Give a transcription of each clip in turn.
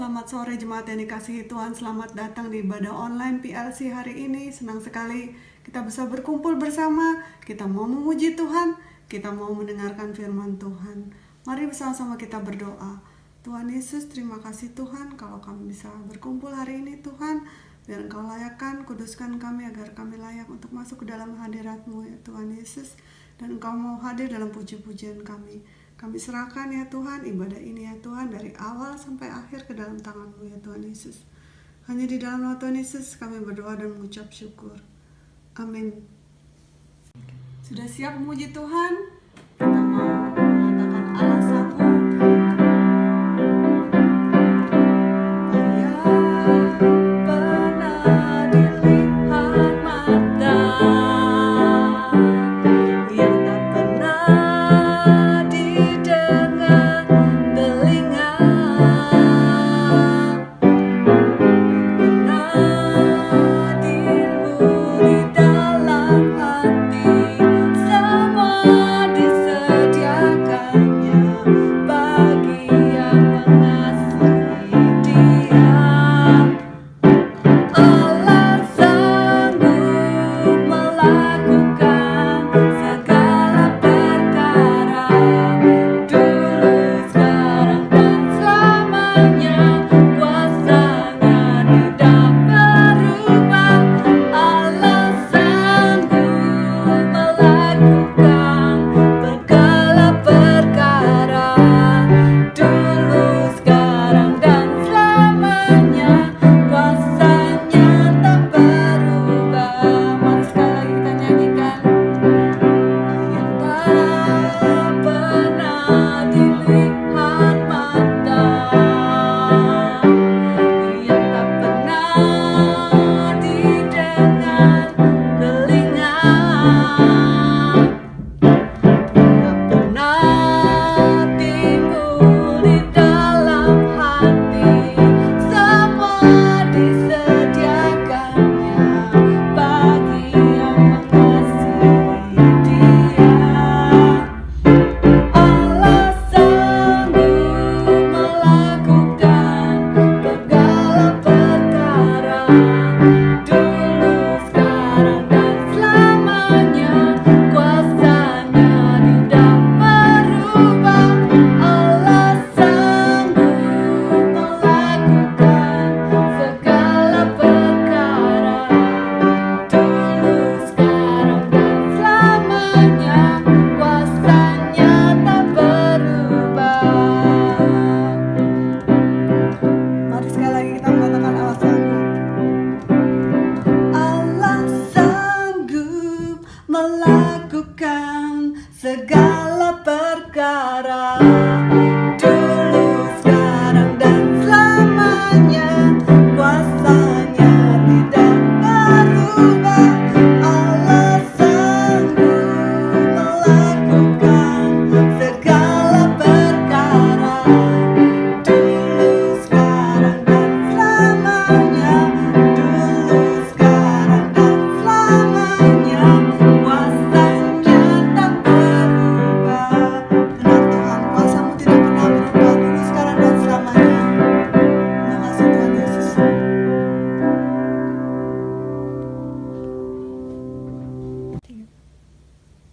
selamat sore jemaat yang dikasihi Tuhan. Selamat datang di ibadah online PLC hari ini. Senang sekali kita bisa berkumpul bersama. Kita mau memuji Tuhan, kita mau mendengarkan firman Tuhan. Mari bersama-sama kita berdoa. Tuhan Yesus, terima kasih Tuhan kalau kami bisa berkumpul hari ini Tuhan. Biar Engkau layakkan, kuduskan kami agar kami layak untuk masuk ke dalam hadirat-Mu ya Tuhan Yesus. Dan Engkau mau hadir dalam puji-pujian kami. Kami serahkan ya Tuhan ibadah ini ya Tuhan dari awal sampai akhir ke dalam tangan-Mu ya Tuhan Yesus. Hanya di dalam nama Tuhan Yesus kami berdoa dan mengucap syukur. Amin. Sudah siap memuji Tuhan? Kita mau mengatakan Allah sanggup.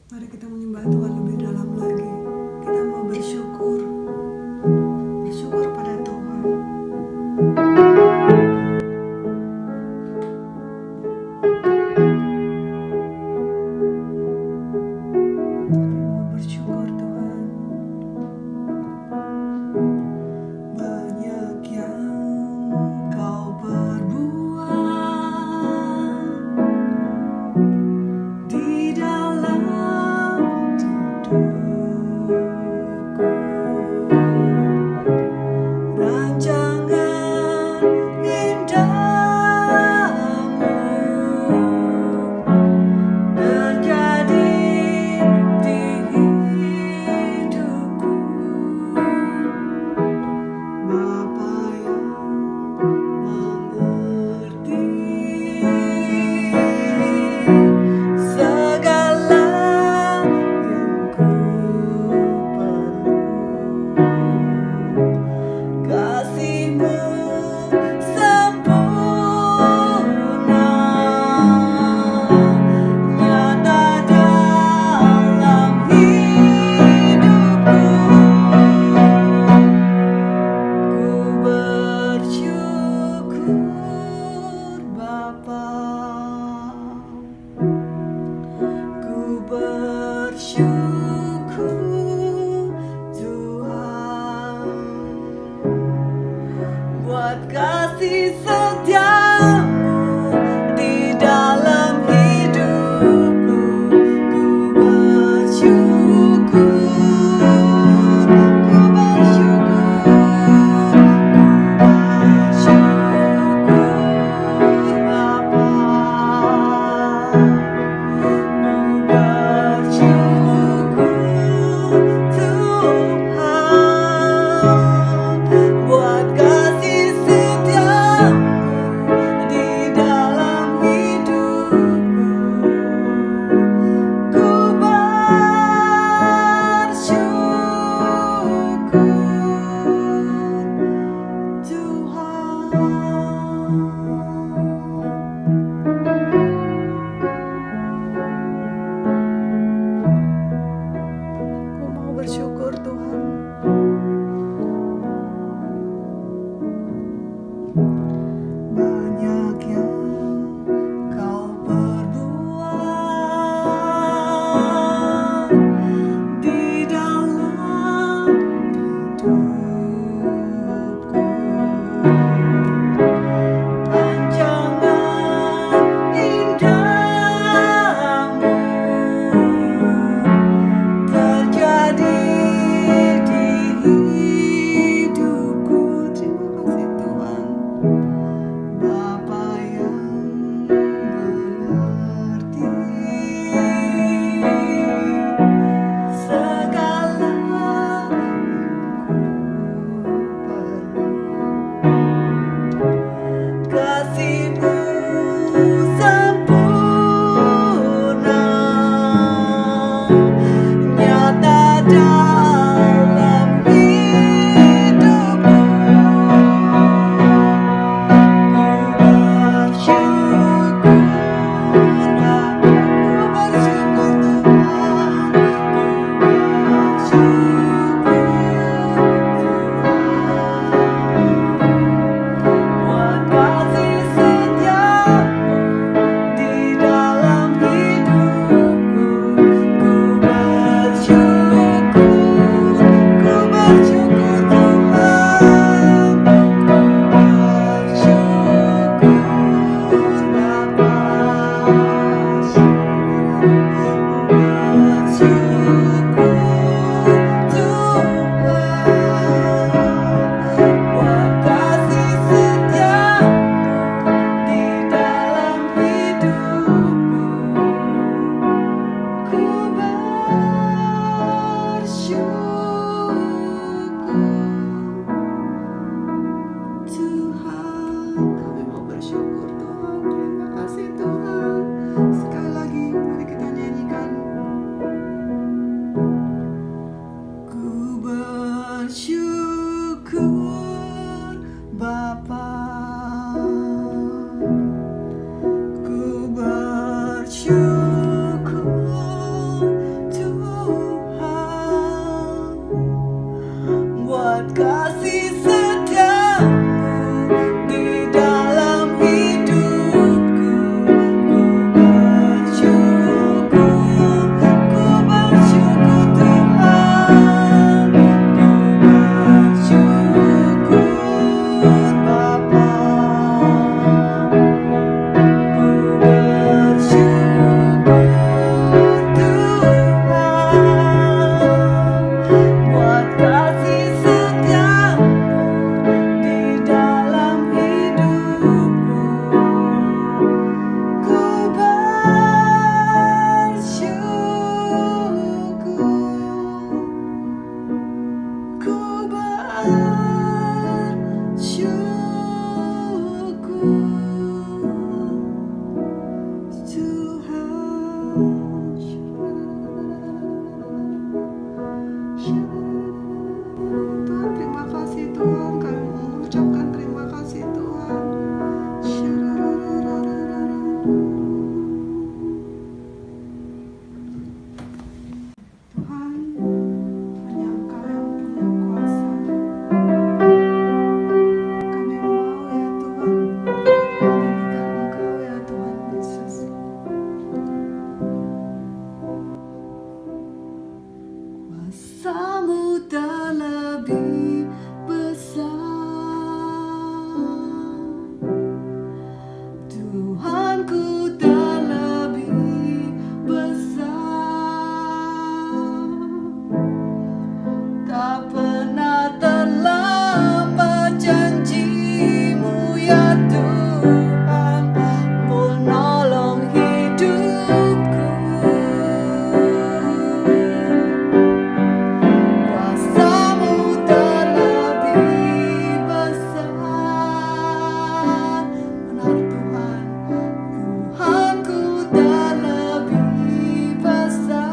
Mari kita menyembah Tuhan lebih dalam lagi. Kita mau bersyukur. Bersyukur pada Tuhan. Mau bersyukur Tuhan. Banyak yang Kau perbuat di dalam hidupku. bersyukur Tuhan buat kasih setiamu di dalam hidupku. Ku bersyukur, ku bersyukur, Bapa. Ku bersyukur. kuasamu tak lebih besar. Tuhanku tak lebih besar. Tak pernah terlambat janjimu ya Tuhan, menolong hidupku. Kuasamu tak lebih besar. Benar Tuhan, Tuhanku tak lebih besar.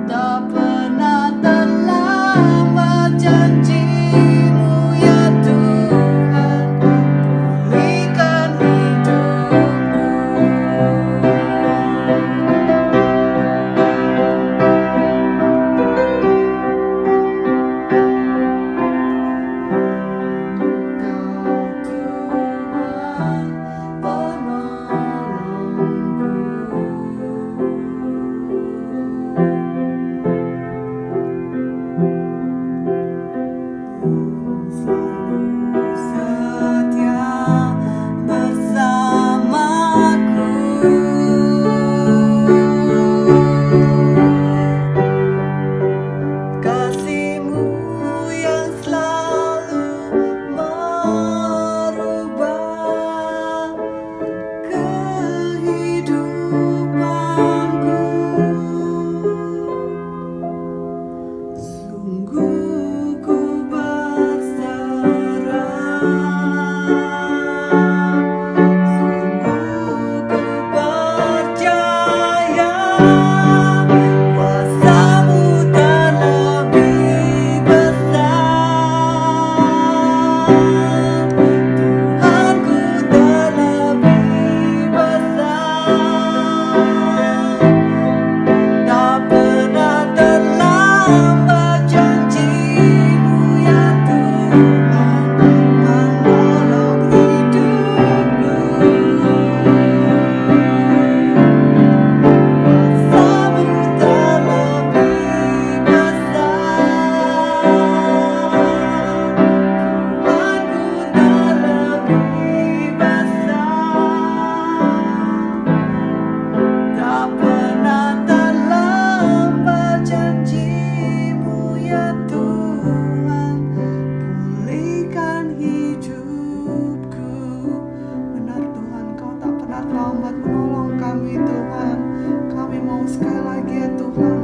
Tak pernah terlambat janjimu ya Tuhan, pulihkan hidupku. Kasih-Mu yang selalu merubah kehidupanku. Sungguh ku berserah, sungguh ku percaya. Kuasamu tak lebih besar. Tuhanku tak lebih besar. Tak pernah terlambat janjimu ya Tuhan, menolong hidupku. Kuasamu tak lebih besar. Tuhanku tak lebih besar. Tak pernah terlambat janjimu ya Tuhan, pulihkan hidupku. Benar Tuhan, Kau tak pernah terlambat menolong kami Tuhan. Kami mau sekali lagi ya Tuhan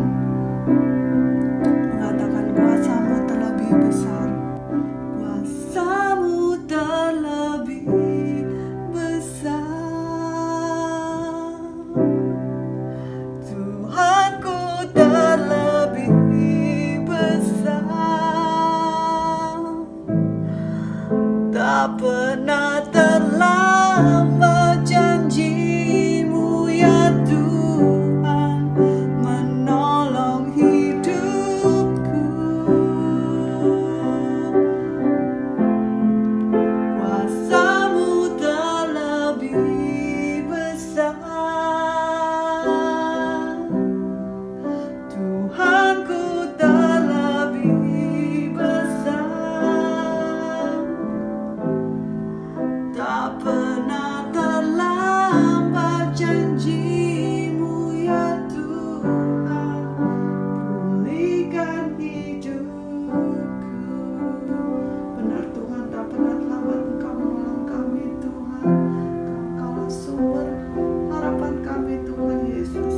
mengatakan kuasamu terlebih besar. Kuasamu terlebih besar. Tuhanku terlebih besar. Tak pernah terlambat janjimu ya Tuhan, menolong hidupku. Kuasamu terlebih besar. Tuhanku terlebih besar. Tak pernah terlambat janjimu ya Tuhan, pulihkan hidupku. Benar Tuhan, tak pernah terlambat Engkau menolong kami Tuhan. Engkaulah sumber harapan kami Tuhan Yesus.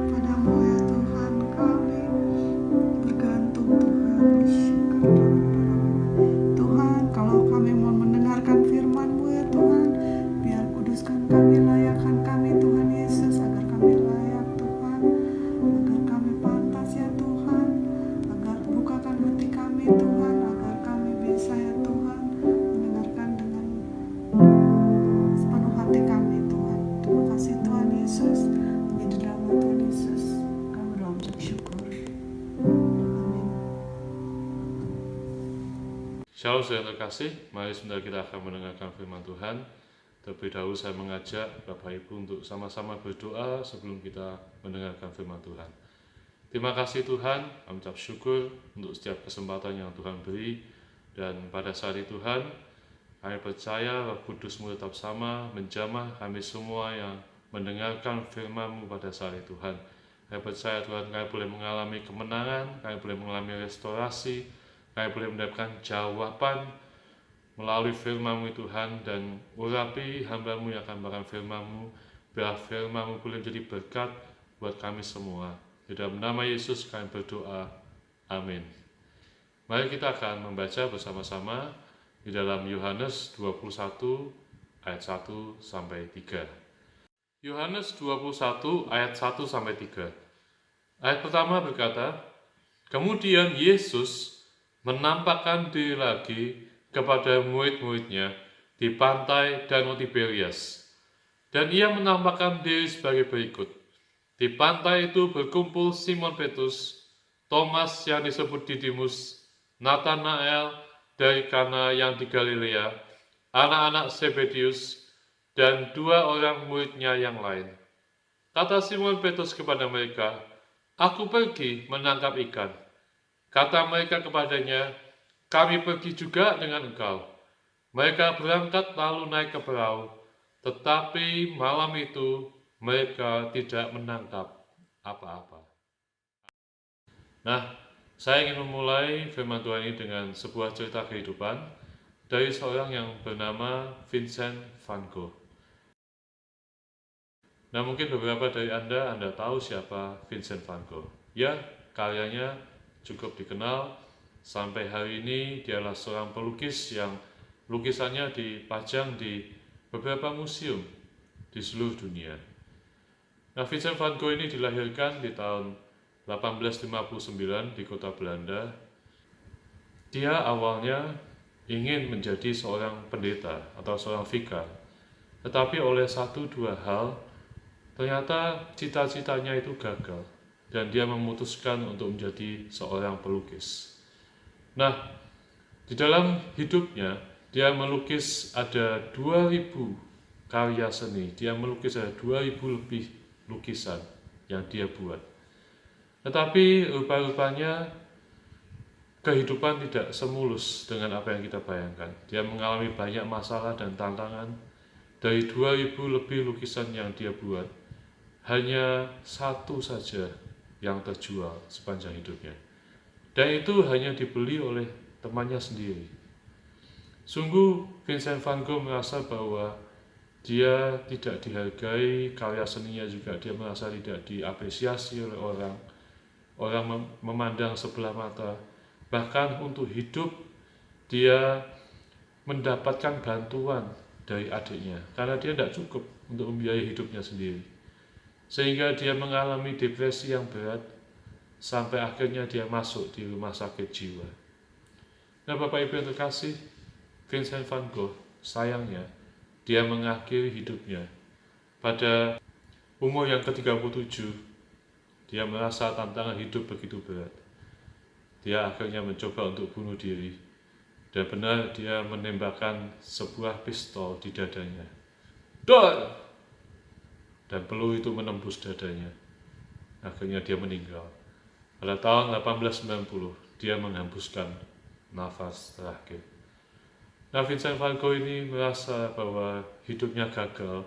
Kepadamu ya Tuhan kami bergantung Tuhan. Tuhan, kalau kami mau mendengarkan firman-Mu ya Tuhan, biar kuduskan kami, layakkan kami Tuhan Yesus, agar kami layak Tuhan, agar kami pantas ya Tuhan, agar bukakan hati kami Tuhan, agar kami bisa ya Tuhan mendengarkan dengan sepenuh hati kami Tuhan. Terima kasih Tuhan Yesus, menjadi dalam Tuhan Yesus kami berdoa bersyukur. Amin. Shalom saudara terkasih, mari sebentar kita akan mendengarkan firman Tuhan. Terlebih dahulu saya mengajak Bapak Ibu untuk sama-sama berdoa sebelum kita mendengarkan firman Tuhan. Terima kasih Tuhan, kami ucap syukur untuk setiap kesempatan yang Tuhan beri. Dan pada saat itu Tuhan, kami percaya Roh Kudus-Mu tetap sama menjamah kami semua yang mendengarkan firman-Mu pada saat itu Tuhan. Kami percaya Tuhan, kami boleh mengalami kemenangan, kami boleh mengalami restorasi, kami boleh mendapatkan jawaban melalui firman-Mu Tuhan, dan urapi hamba-Mu yang akan memberikan firman-Mu, biar firman-Mu boleh menjadi berkat buat kami semua. Di dalam nama Yesus kami berdoa, amin. Mari kita akan membaca bersama-sama di dalam Yohanes 21 ayat 1 sampai 3. Yohanes 21 ayat 1 sampai 3. Ayat pertama berkata, kemudian Yesus menampakkan diri lagi kepada murid-muridnya di pantai Danau Tiberias. Dan ia menampakkan diri sebagai berikut. Di pantai itu berkumpul Simon Petrus, Thomas yang disebut Didimus, Nathanael dari Kana yang di Galilea, anak-anak Zebedius, dan dua orang muridnya yang lain. Kata Simon Petrus kepada mereka, aku pergi menangkap ikan. Kata mereka kepadanya, kami pergi juga dengan engkau. Mereka berangkat lalu naik ke perahu, tetapi malam itu mereka tidak menangkap apa-apa. Nah, saya ingin memulai firman Tuhan ini dengan sebuah cerita kehidupan dari seorang yang bernama Vincent van Gogh. Nah, mungkin beberapa dari Anda tahu siapa Vincent van Gogh. Ya, karyanya cukup dikenal. Sampai hari ini dialah seorang pelukis yang lukisannya dipajang di beberapa museum di seluruh dunia. Nah, Vincent van Gogh ini dilahirkan di tahun 1859 di kota Belanda. Dia awalnya ingin menjadi seorang pendeta atau seorang vikar, tetapi oleh satu dua hal, ternyata cita-citanya itu gagal, dan dia memutuskan untuk menjadi seorang pelukis. Nah, di dalam hidupnya, dia melukis ada 2000 karya seni. Dia melukis ada 2000 lebih lukisan yang dia buat. Tetapi rupa-rupanya kehidupan tidak semulus dengan apa yang kita bayangkan. Dia mengalami banyak masalah dan tantangan. Dari 2000 lebih lukisan yang dia buat, hanya satu saja yang terjual sepanjang hidupnya. Dan itu hanya dibeli oleh temannya sendiri. Sungguh Vincent van Gogh merasa bahwa dia tidak dihargai, karya seninya juga dia merasa tidak diapresiasi oleh orang. Orang memandang sebelah mata. Bahkan untuk hidup dia mendapatkan bantuan dari adiknya, karena dia tidak cukup untuk membiayai hidupnya sendiri. Sehingga dia mengalami depresi yang berat, sampai akhirnya dia masuk di rumah sakit jiwa. Nah, Bapak Ibu yang terkasih, Vincent van Gogh sayangnya dia mengakhiri hidupnya pada umur yang ke-37. Dia merasa tantangan hidup begitu berat. Dia akhirnya mencoba untuk bunuh diri. Dan benar dia menembakkan sebuah pistol di dadanya. Dor! Dan peluru itu menembus dadanya. Akhirnya dia meninggal. Pada tahun 1890 dia menghembuskan nafas terakhir. Nah, Vincent van Gogh ini merasa bahwa hidupnya gagal.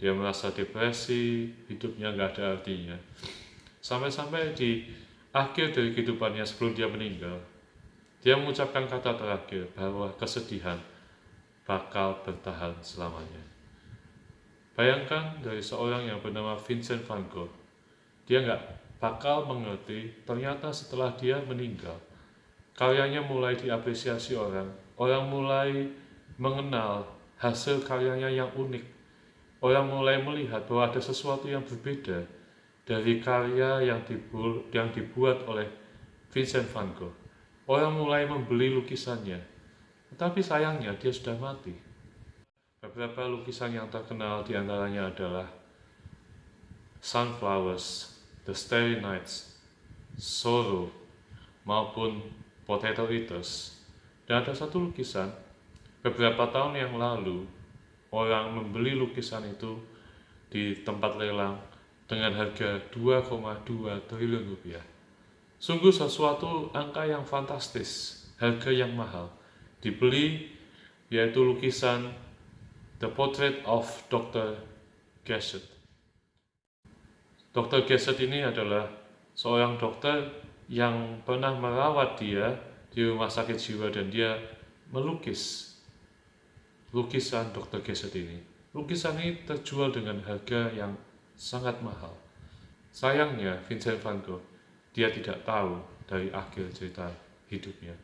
Dia merasa depresi, hidupnya nggak ada artinya. Sampai-sampai di akhir dari kehidupannya sebelum dia meninggal, dia mengucapkan kata terakhir bahwa kesedihan bakal bertahan selamanya. Bayangkan dari seorang yang bernama Vincent van Gogh, dia nggak bakal mengerti ternyata setelah dia meninggal, karyanya mulai diapresiasi orang mulai mengenal hasil karyanya yang unik. Orang mulai melihat bahwa ada sesuatu yang berbeda dari karya yang dibuat oleh Vincent van Gogh. Orang mulai membeli lukisannya, tetapi sayangnya dia sudah mati. Beberapa lukisan yang terkenal diantaranya adalah Sunflowers, The Starry Nights, Sorrow, maupun Potato Eaters. Dan ada satu lukisan, beberapa tahun yang lalu, orang membeli lukisan itu di tempat lelang dengan harga 2,2 triliun rupiah. Sungguh sesuatu angka yang fantastis, harga yang mahal. Dibeli yaitu lukisan The Portrait of Dr. Gachet. Dr. Gachet ini adalah seorang dokter yang pernah merawat dia di rumah sakit jiwa dan dia melukis lukisan Dr. Gachet ini. Lukisan ini terjual dengan harga yang sangat mahal. Sayangnya Vincent van Gogh, dia tidak tahu dari akhir cerita hidupnya.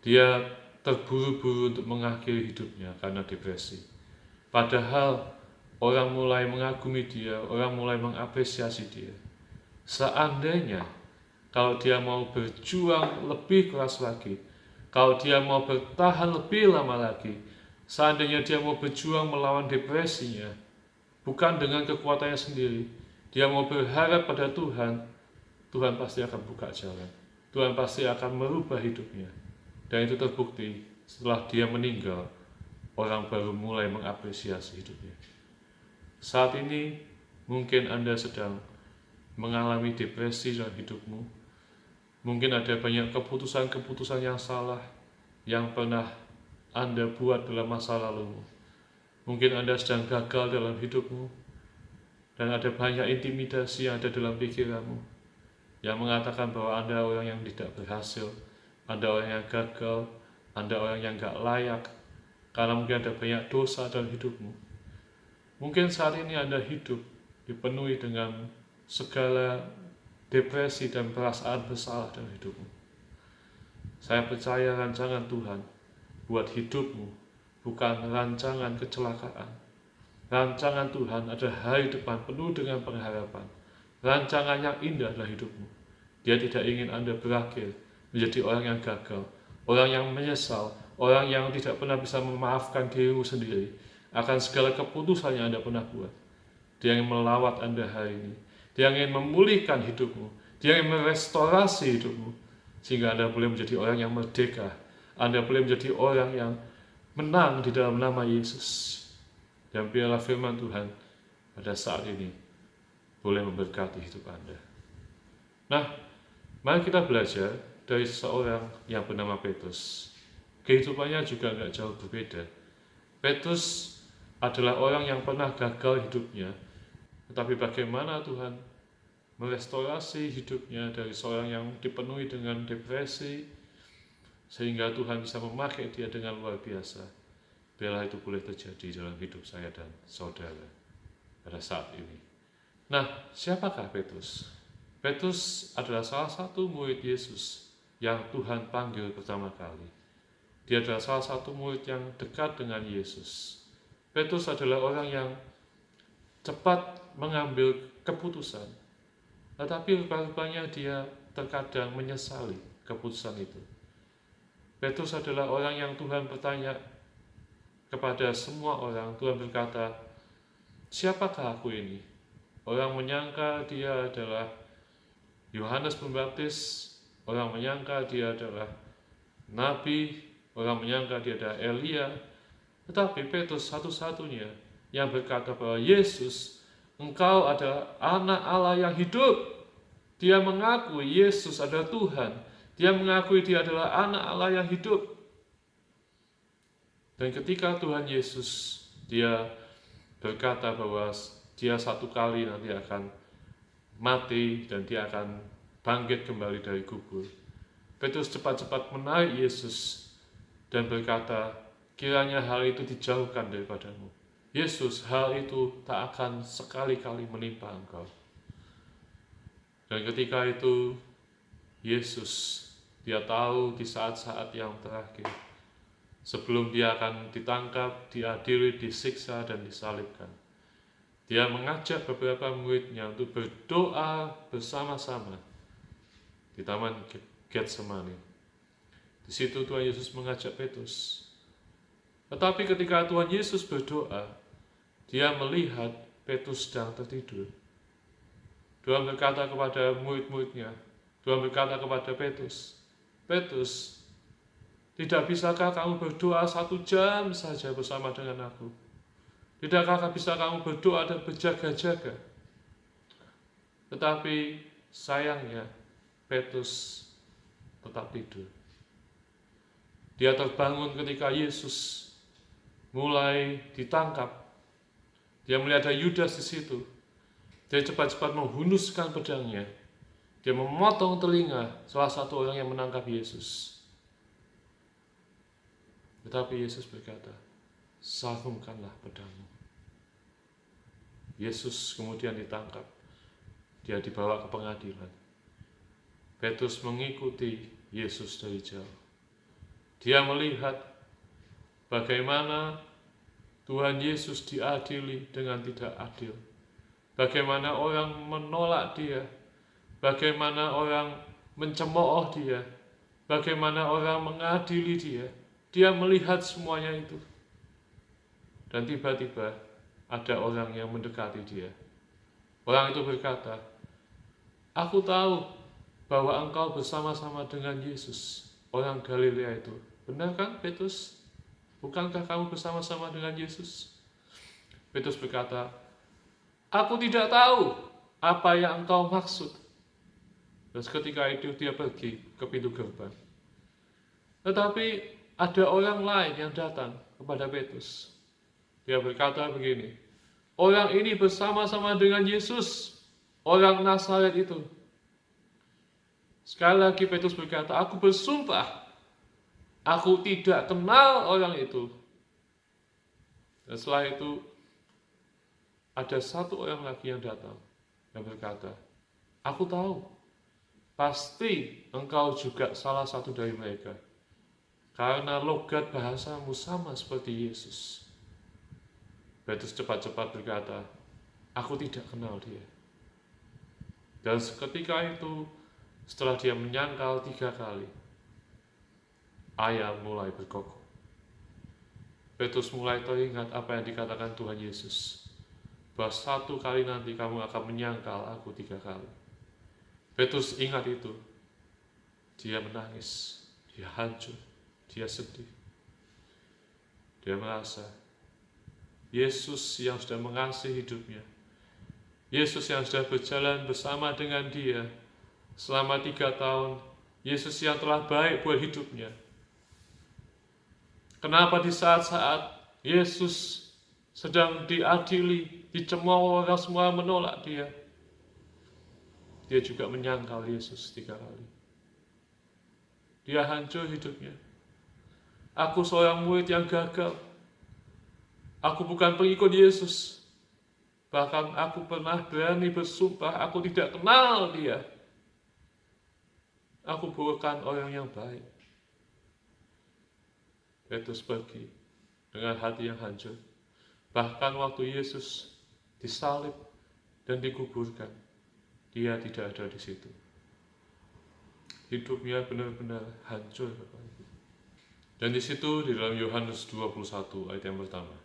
Dia terburu-buru untuk mengakhiri hidupnya karena depresi. Padahal orang mulai mengagumi dia, orang mulai mengapresiasi dia. Seandainya kalau dia mau berjuang lebih keras lagi, kalau dia mau bertahan lebih lama lagi, seandainya dia mau berjuang melawan depresinya, bukan dengan kekuatannya sendiri, dia mau berharap pada Tuhan, Tuhan pasti akan buka jalan. Tuhan pasti akan merubah hidupnya. Dan itu terbukti setelah dia meninggal, orang baru mulai mengapresiasi hidupnya. Saat ini mungkin Anda sedang mengalami depresi dalam hidupmu. Mungkin ada banyak keputusan-keputusan yang salah yang pernah Anda buat dalam masa lalumu. Mungkin Anda sedang gagal dalam hidupmu, dan ada banyak intimidasi yang ada dalam pikiranmu yang mengatakan bahwa Anda orang yang tidak berhasil, Anda orang yang gagal, Anda orang yang gak layak, karena mungkin ada banyak dosa dalam hidupmu. Mungkin saat ini Anda hidup dipenuhi dengan segala depresi dan perasaan bersalah dalam hidupmu. Saya percaya rancangan Tuhan buat hidupmu bukan rancangan kecelakaan. Rancangan Tuhan ada hari depan penuh dengan pengharapan. Rancangan yang indah adalah hidupmu. Dia tidak ingin Anda berakhir menjadi orang yang gagal, orang yang menyesal, orang yang tidak pernah bisa memaafkan dirimu sendiri akan segala keputusan yang Anda pernah buat. Dia ingin melawat Anda hari ini. Dia ingin memulihkan hidupmu. Dia ingin merestorasi hidupmu sehingga Anda boleh menjadi orang yang merdeka. Anda boleh menjadi orang yang menang di dalam nama Yesus. Dan biarlah firman Tuhan pada saat ini boleh memberkati hidup Anda. Nah, mari kita belajar dari seseorang yang bernama Petrus. Kehidupannya juga nggak jauh berbeda. Petrus adalah orang yang pernah gagal hidupnya, tetapi bagaimana Tuhan merestorasi hidupnya dari seorang yang dipenuhi dengan depresi, sehingga Tuhan bisa memakai dia dengan luar biasa. Biarlah itu boleh terjadi dalam hidup saya dan saudara pada saat ini. Nah, siapakah Petrus? Petrus adalah salah satu murid Yesus yang Tuhan panggil pertama kali. Dia adalah salah satu murid yang dekat dengan Yesus. Petrus adalah orang yang cepat mengambil keputusan, tetapi rupa-rupanya dia terkadang menyesali keputusan itu. Petrus adalah orang yang Tuhan bertanya kepada semua orang. Tuhan berkata, siapakah aku ini? Orang menyangka dia adalah Yohanes Pembaptis, orang menyangka dia adalah Nabi, orang menyangka dia adalah Elia. Tetapi Petrus satu-satunya yang berkata bahwa Yesus, Engkau adalah anak Allah yang hidup. Dia mengakui Yesus adalah Tuhan. Dia mengakui dia adalah anak Allah yang hidup. Dan ketika Tuhan Yesus, dia berkata bahwa dia satu kali nanti akan mati dan dia akan bangkit kembali dari kubur. Petrus cepat-cepat menarik Yesus dan berkata, kiranya hal itu dijauhkan daripadamu. Yesus, hal itu tak akan sekali-kali menimpa engkau. Dan ketika itu, Yesus, dia tahu di saat-saat yang terakhir, sebelum dia akan ditangkap, diadili, disiksa, dan disalibkan, dia mengajak beberapa muridnya untuk berdoa bersama-sama di Taman Getsemani. Di situ Tuhan Yesus mengajak Petrus. Tetapi ketika Tuhan Yesus berdoa, dia melihat Petrus sedang tertidur. Tuhan berkata kepada murid-muridnya, Tuhan berkata kepada Petrus, Petrus, tidak bisakah kamu berdoa 1 jam saja bersama dengan aku? Tidakkah bisa kamu berdoa dan berjaga-jaga? Tetapi sayangnya Petrus tetap tidur. Dia terbangun ketika Yesus mulai ditangkap. Dia melihat ada Yudas di situ. Dia cepat-cepat menghunuskan pedangnya. Dia memotong telinga salah satu orang yang menangkap Yesus. Tetapi Yesus berkata, sarungkanlah pedangmu. Yesus kemudian ditangkap. Dia dibawa ke pengadilan. Petrus mengikuti Yesus dari jauh. Dia melihat bagaimana Tuhan Yesus diadili dengan tidak adil. Bagaimana orang menolak dia. Bagaimana orang mencemooh dia. Bagaimana orang mengadili dia. Dia melihat semuanya itu. Dan tiba-tiba ada orang yang mendekati dia. Orang itu berkata, aku tahu bahwa engkau bersama-sama dengan Yesus, orang Galilea itu. Benar kan, Petrus? Bukankah kamu bersama-sama dengan Yesus? Petrus berkata, aku tidak tahu apa yang engkau maksud. Dan ketika itu dia pergi ke pintu gerbang. Tetapi ada orang lain yang datang kepada Petrus. Dia berkata begini, orang ini bersama-sama dengan Yesus, orang Nazaret itu. Sekali lagi Petrus berkata, aku bersumpah, aku tidak kenal orang itu. Dan setelah itu, ada satu orang lagi yang datang, yang berkata, aku tahu, pasti engkau juga salah satu dari mereka. Karena logat bahasamu sama seperti Yesus. Petrus cepat-cepat berkata, aku tidak kenal dia. Dan seketika itu, setelah dia menyangkal 3 kali, ayam mulai berkokok. Petrus mulai teringat apa yang dikatakan Tuhan Yesus, bahwa 1 kali nanti kamu akan menyangkal aku 3 kali. Petrus ingat itu. Dia menangis, dia hancur, dia sedih. Dia merasa Yesus yang sudah mengasihi hidupnya, Yesus yang sudah berjalan bersama dengan dia selama 3 tahun, Yesus yang telah baik buat hidupnya. Kenapa di saat-saat Yesus sedang diadili, dicemooh, orang semua menolak dia, dia juga menyangkal Yesus 3 kali. Dia hancur hidupnya. Aku seorang murid yang gagal. Aku bukan pengikut Yesus. Bahkan aku pernah berani bersumpah aku tidak kenal dia. Aku bukan orang yang baik. Petrus pergi dengan hati yang hancur. Bahkan waktu Yesus disalib dan dikuburkan, dia tidak ada di situ. Hidupnya benar-benar hancur. Dan di situ di dalam Yohanes 21 ayat yang pertama.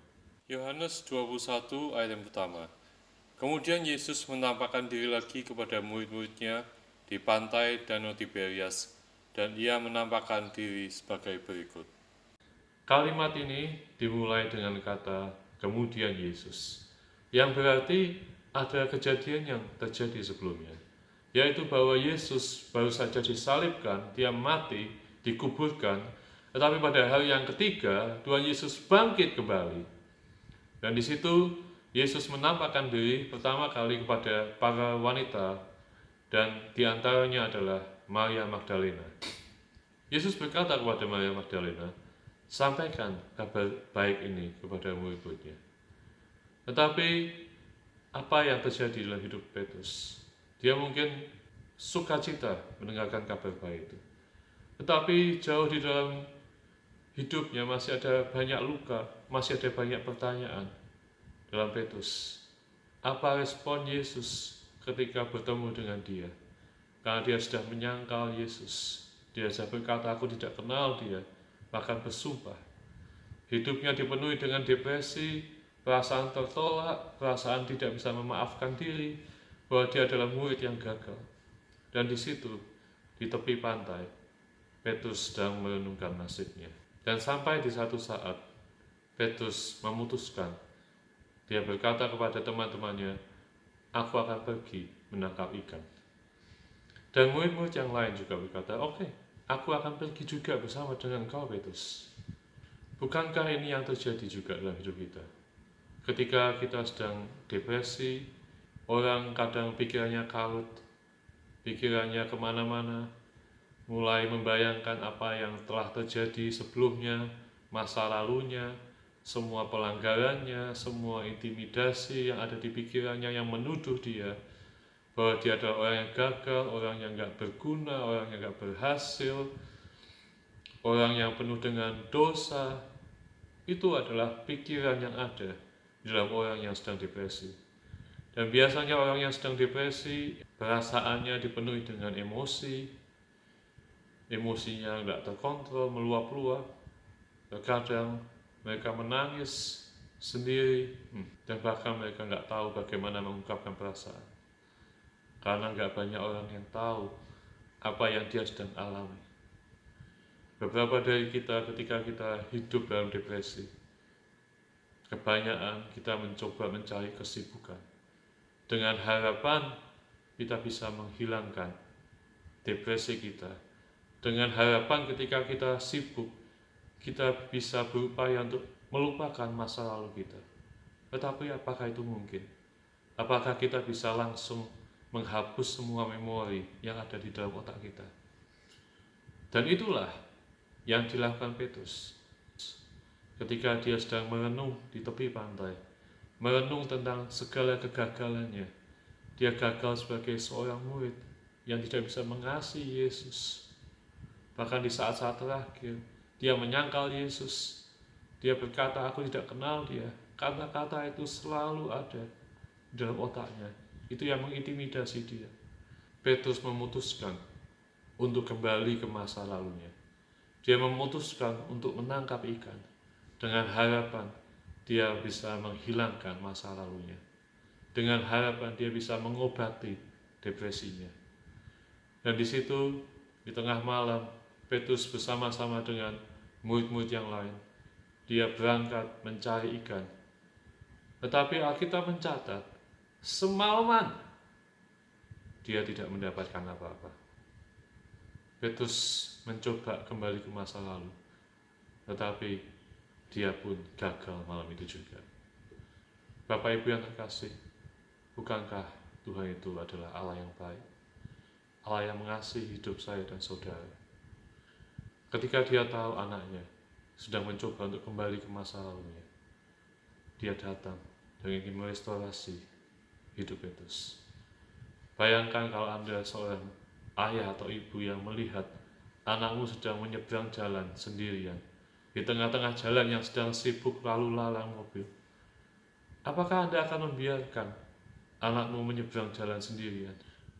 Yohanes 21 ayat yang pertama. Kemudian Yesus menampakkan diri lagi kepada murid-muridnya di pantai Danau Tiberias, dan ia menampakkan diri sebagai berikut. Kalimat ini dimulai dengan kata kemudian Yesus, yang berarti ada kejadian yang terjadi sebelumnya, yaitu bahwa Yesus baru saja disalibkan, dia mati, dikuburkan, tetapi pada hari yang ketiga Tuhan Yesus bangkit kembali. Dan di situ Yesus menampakkan diri pertama kali kepada para wanita, dan diantaranya adalah Maria Magdalena. Yesus berkata kepada Maria Magdalena, sampaikan kabar baik ini kepada murid-muridnya. Tetapi apa yang terjadi dalam hidup Petrus? Dia mungkin sukacita mendengarkan kabar baik itu, tetapi jauh di dalam hidupnya masih ada banyak luka, masih ada banyak pertanyaan dalam Petrus. Apa respon Yesus ketika bertemu dengan dia? Karena dia sudah menyangkal Yesus, dia sudah berkata aku tidak kenal dia, bahkan bersumpah. Hidupnya dipenuhi dengan depresi, perasaan tertolak, perasaan tidak bisa memaafkan diri, bahwa dia adalah murid yang gagal. Dan di situ, di tepi pantai, Petrus sedang merenungkan nasibnya. Dan sampai di satu saat, Petrus memutuskan, dia berkata kepada teman-temannya, aku akan pergi menangkap ikan. Dan murid-murid yang lain juga berkata, oke, aku akan pergi juga bersama dengan kau, Petrus. Bukankah ini yang terjadi juga dalam hidup kita? Ketika kita sedang depresi, orang kadang pikirannya kalut, pikirannya kemana-mana, mulai membayangkan apa yang telah terjadi sebelumnya, masa lalunya, semua pelanggarannya, semua intimidasi yang ada di pikirannya yang menuduh dia bahwa dia adalah orang yang gagal, orang yang gak berguna, orang yang gak berhasil, orang yang penuh dengan dosa. Itu adalah pikiran yang ada di dalam orang yang sedang depresi. Dan biasanya orang yang sedang depresi, perasaannya dipenuhi dengan emosi, emosinya nggak terkontrol, meluap-luap. Terkadang mereka menangis sendiri, dan bahkan mereka nggak tahu bagaimana mengungkapkan perasaan. Karena nggak banyak orang yang tahu apa yang dia sedang alami. Beberapa dari kita ketika kita hidup dalam depresi, kebanyakan kita mencoba mencari kesibukan dengan harapan kita bisa menghilangkan depresi kita. Dengan harapan ketika kita sibuk, kita bisa berupaya untuk melupakan masa lalu kita. Tetapi apakah itu mungkin? Apakah kita bisa langsung menghapus semua memori yang ada di dalam otak kita? Dan itulah yang dilakukan Petrus. Ketika dia sedang merenung di tepi pantai, merenung tentang segala kegagalannya. Dia gagal sebagai seorang murid yang tidak bisa mengasihi Yesus. Bahkan di saat-saat terakhir, dia menyangkal Yesus. Dia berkata, aku tidak kenal dia. Kata-kata itu selalu ada di dalam otaknya. Itu yang mengintimidasi dia. Petrus memutuskan untuk kembali ke masa lalunya. Dia memutuskan untuk menangkap ikan dengan harapan dia bisa menghilangkan masa lalunya. Dengan harapan dia bisa mengobati depresinya. Dan di situ, di tengah malam, Petrus bersama-sama dengan murid-murid yang lain, dia berangkat mencari ikan. Tetapi Alkitab mencatat, semalaman dia tidak mendapatkan apa-apa. Petrus mencoba kembali ke masa lalu, tetapi dia pun gagal malam itu juga. Bapak Ibu yang terkasih, bukankah Tuhan itu adalah Allah yang baik? Allah yang mengasihi hidup saya dan saudara. Ketika dia tahu anaknya sedang mencoba untuk kembali ke masa lalunya, dia datang dan ingin merestorasi hidup Petrus. Bayangkan kalau Anda seorang ayah atau ibu yang melihat anakmu sedang menyeberang jalan sendirian, di tengah-tengah jalan yang sedang sibuk lalu lalang mobil. Apakah Anda akan membiarkan anakmu menyeberang jalan sendirian?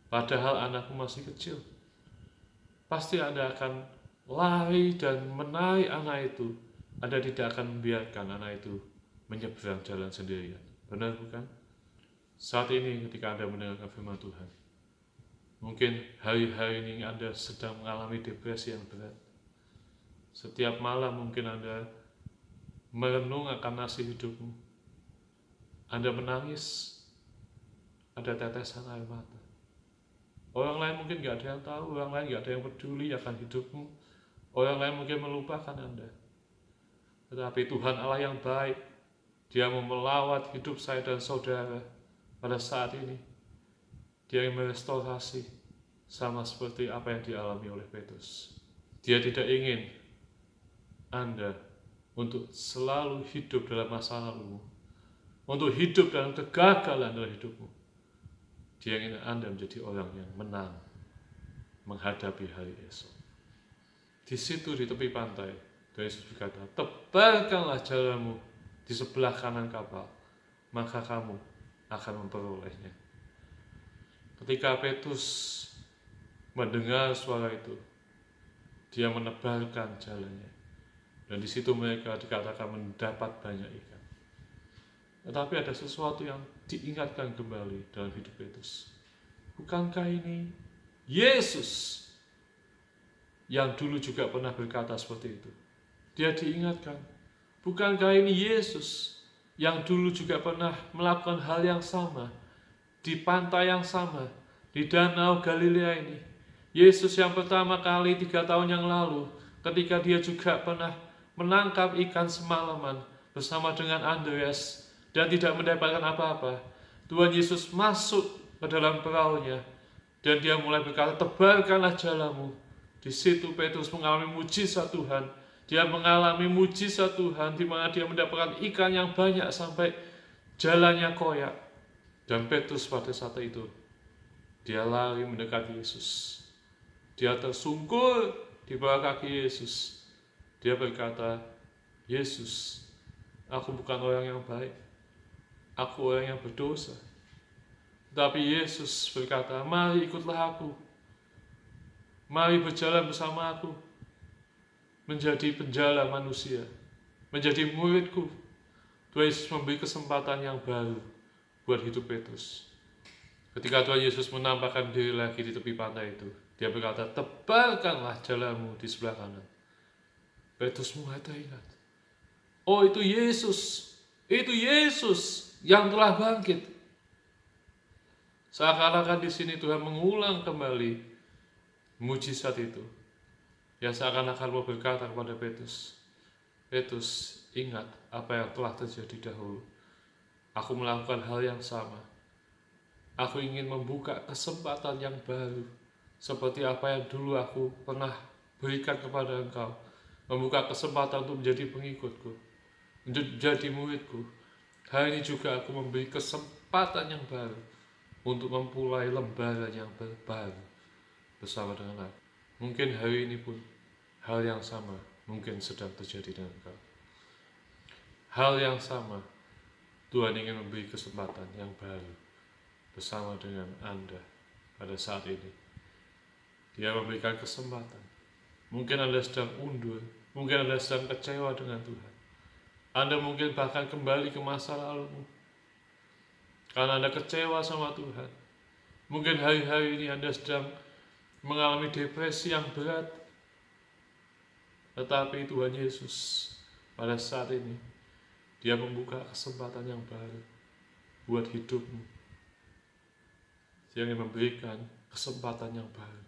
Padahal anakmu masih kecil. Pasti Anda akan lari dan menarik anak itu. Anda tidak akan membiarkan anak itu menyeberang jalan sendirian. Benar bukan? Saat ini ketika Anda mendengarkan firman Tuhan, mungkin hari-hari ini Anda sedang mengalami depresi yang berat. Setiap malam mungkin Anda merenung akan nasib hidupmu. Anda menangis, ada tetesan air mata. Orang lain mungkin gak ada yang tahu, orang lain gak ada yang peduli akan hidupmu. Orang lain mungkin melupakan Anda. Tetapi Tuhan Allah yang baik, Dia mau melawat hidup saya dan saudara pada saat ini. Dia ingin merestorasi sama seperti apa yang dialami oleh Petrus. Dia tidak ingin Anda untuk selalu hidup dalam masa lalumu, untuk hidup dalam kegagalan dalam hidupmu. Dia ingin Anda menjadi orang yang menang menghadapi hari esok. Di situ di tepi pantai, Tuhan Yesus berkata, tebarkanlah jalanmu di sebelah kanan kapal, maka kamu akan memperolehnya. Ketika Petrus mendengar suara itu, dia menebarkan jalannya. Dan di situ mereka dikatakan mendapat banyak ikan. Tetapi ada sesuatu yang diingatkan kembali dalam hidup Petrus. Bukankah ini Yesus yang dulu juga pernah berkata seperti itu? Dia diingatkan, bukankah ini Yesus yang dulu juga pernah melakukan hal yang sama? di pantai yang sama, di Danau Galilea ini. Yesus yang pertama kali 3 tahun yang lalu, ketika dia juga pernah menangkap ikan semalaman bersama dengan Andreas dan tidak mendapatkan apa-apa, Tuhan Yesus masuk ke dalam perahunya dan dia mulai berkata, tebarkanlah jalamu. Di situ Petrus mengalami mujizat Tuhan. Dia mengalami mujizat Tuhan di mana dia mendapatkan ikan yang banyak sampai jalannya koyak. Dan Petrus pada saat itu dia lari mendekati Yesus. Dia tersungkur di bawah kaki Yesus. Dia berkata, Yesus, aku bukan orang yang baik. Aku orang yang berdosa. Tapi Yesus berkata, mari ikutlah aku. Mari berjalan bersama aku. Menjadi penjala manusia. Menjadi muridku. Tuhan Yesus memberi kesempatan yang baru buat hidup Petrus. Ketika Tuhan Yesus menampakkan diri lagi di tepi pantai itu, dia berkata, tebarkanlah jalanmu di sebelah kanan. Petrus mulai teringat. Oh, itu Yesus. Itu Yesus yang telah bangkit. Seakan-akan di sini Tuhan mengulang kembali mujizat itu. Ya seakan-akan mau berkata kepada Petrus, Petrus, ingat apa yang telah terjadi dahulu. Aku melakukan hal yang sama. Aku ingin membuka kesempatan yang baru, seperti apa yang dulu aku pernah berikan kepada engkau. Membuka kesempatan untuk menjadi pengikutku, menjadi muridku. Hari ini juga aku memberi kesempatan yang baru untuk memulai lembaran yang baru bersama dengan aku. Mungkin hari ini pun hal yang sama mungkin sedang terjadi dengan engkau. Hal yang sama, Tuhan ingin memberi kesempatan yang baru bersama dengan Anda pada saat ini. Dia memberikan kesempatan. Mungkin Anda sedang undur, mungkin Anda sedang kecewa dengan Tuhan. Anda mungkin bahkan kembali ke masa lalumu karena Anda kecewa sama Tuhan. Mungkin hari-hari ini Anda sedang mengalami depresi yang berat. Tetapi Tuhan Yesus pada saat ini, dia membuka kesempatan yang baru buat hidupmu. Dia ingin memberikan kesempatan yang baru,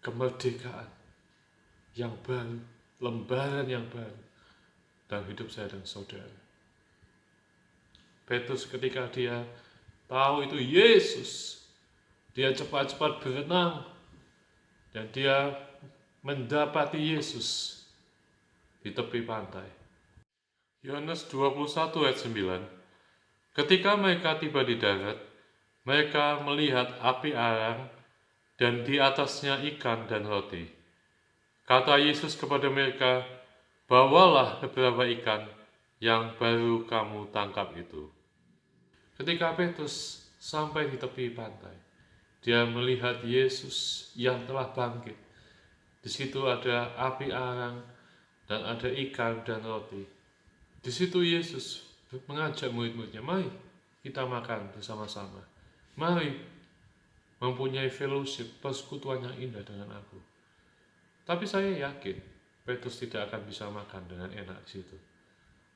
kemerdekaan yang baru, lembaran yang baru dalam hidup saya dan saudara. Petrus ketika dia tahu itu Yesus, dia cepat-cepat berenang dan dia mendapati Yesus di tepi pantai. Yohanes 21 ayat 9. Ketika mereka tiba di darat, mereka melihat api arang dan di atasnya ikan dan roti. Kata Yesus kepada mereka, bawalah beberapa ikan yang baru kamu tangkap itu. Ketika Petrus sampai di tepi pantai, dia melihat Yesus yang telah bangkit. Di situ ada api arang dan ada ikan dan roti. Di situ Yesus mengajak murid-muridnya, mari kita makan bersama-sama. Mari mempunyai fellowship, persekutuan yang indah dengan aku. Tapi saya yakin Petrus tidak akan bisa makan dengan enak di situ.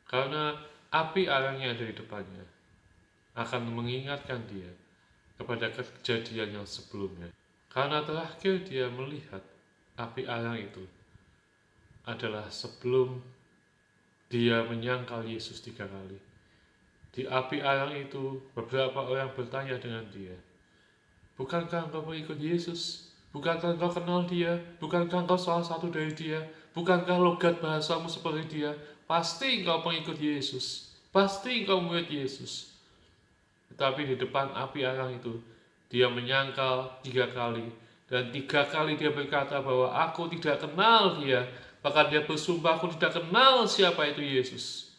Karena api arangnya ada di depannya akan mengingatkan dia kepada kejadian yang sebelumnya. Karena terakhir dia melihat api arang itu adalah sebelum dia menyangkal Yesus 3 kali. Di api arang itu beberapa orang bertanya dengan dia, bukankah engkau mengikut Yesus? Bukankah engkau kenal dia? Bukankah engkau salah satu dari dia? Bukankah logat bahasamu seperti dia? Pasti engkau pengikut Yesus. Pasti engkau murid Yesus. Tetapi di depan api arang itu, dia menyangkal 3 kali. Dan 3 kali dia berkata bahwa aku tidak kenal dia. Bahkan dia bersumpah, aku tidak kenal siapa itu Yesus.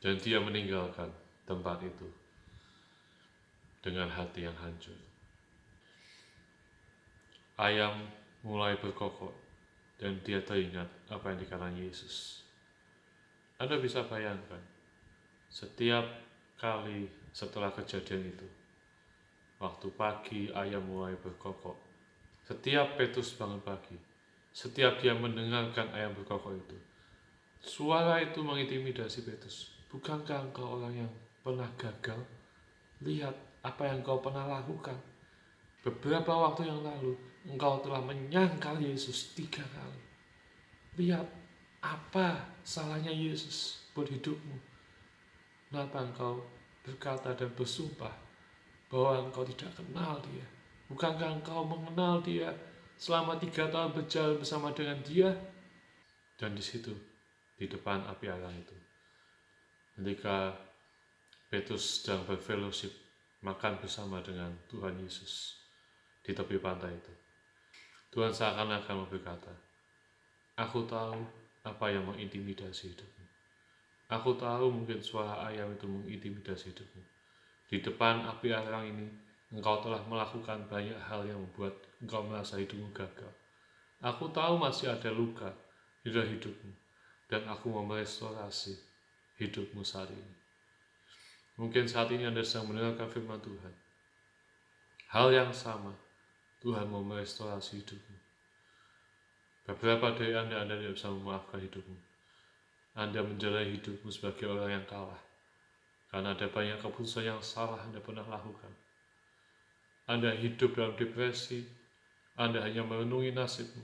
Dan dia meninggalkan tempat itu dengan hati yang hancur. Ayam mulai berkokok dan dia teringat apa yang dikatakan Yesus. Anda bisa bayangkan, setiap kali setelah kejadian itu, waktu pagi ayam mulai berkokok, setiap Petrus bangun pagi, setiap dia mendengarkan ayam berkokok itu, suara itu mengintimidasi Petrus. Bukankah engkau orang yang pernah gagal? Lihat, apa yang engkau pernah lakukan. Beberapa waktu yang lalu, engkau telah menyangkal Yesus 3 kali. Lihat, apa salahnya Yesus buat hidupmu? Kenapa engkau berkata dan bersumpah bahwa engkau tidak kenal dia? Bukankah engkau mengenal dia selama 3 tahun berjalan bersama dengan dia? Dan di situ, di depan api arang itu, ketika Petrus sedang berfellowship, makan bersama dengan Tuhan Yesus di tepi pantai itu, Tuhan seakan-akan berkata, aku tahu apa yang mengintimidasi hidupmu. Aku tahu mungkin suara ayam itu mengintimidasi hidupmu. Di depan api arang ini, engkau telah melakukan banyak hal yang membuat engkau merasa hidupmu gagal. Aku tahu masih ada luka di dalam hidupmu, dan aku mau merestorasi hidupmu saat ini. Mungkin saat ini Anda sedang mendengarkan firman Tuhan. Hal yang sama, Tuhan mau merestorasi hidupmu. Beberapa dari Anda tidak bisa memaafkan hidupmu. Anda menjalani hidupmu sebagai orang yang kalah, karena ada banyak keputusan yang salah Anda pernah lakukan. Anda hidup dalam depresi, Anda hanya merenungi nasibmu.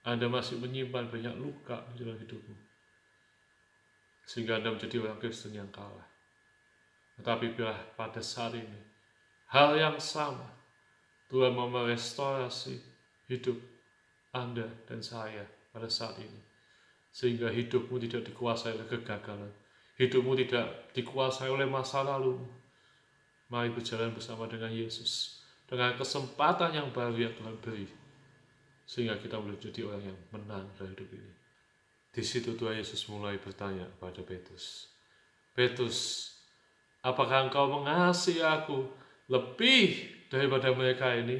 Anda masih menyimpan banyak luka di dalam hidupmu, sehingga Anda menjadi orang Kristen yang kalah. Tetapi bila pada saat ini, hal yang sama, Tuhan mau merestorasi hidup Anda dan saya pada saat ini. Sehingga hidupmu tidak dikuasai oleh kegagalan. Hidupmu tidak dikuasai oleh masa lalu. Mari berjalan bersama dengan Yesus. Dengan kesempatan yang baru yang Tuhan beri. Sehingga kita boleh jadi orang yang menang dalam hidup ini. Di situ Tuhan Yesus mulai bertanya kepada Petrus. Petrus, apakah engkau mengasihi aku lebih daripada mereka ini?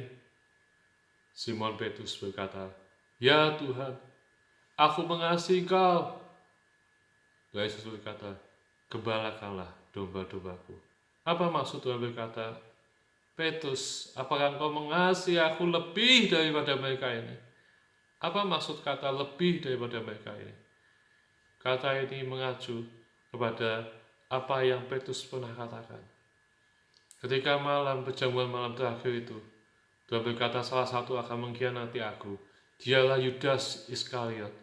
Simon Petrus berkata, ya Tuhan, aku mengasihi engkau. Tuhan Yesus berkata, gembalakanlah domba-dombaku. Apa maksud Tuhan berkata, Petrus, apakah engkau mengasihi aku lebih daripada mereka ini? Apa maksud kata lebih daripada mereka ini? Kata ini mengacu kepada apa yang Petrus pernah katakan. Ketika perjamuan malam terakhir itu, Tuhan berkata salah satu akan mengkhianati aku. Dialah Yudas Iskariot.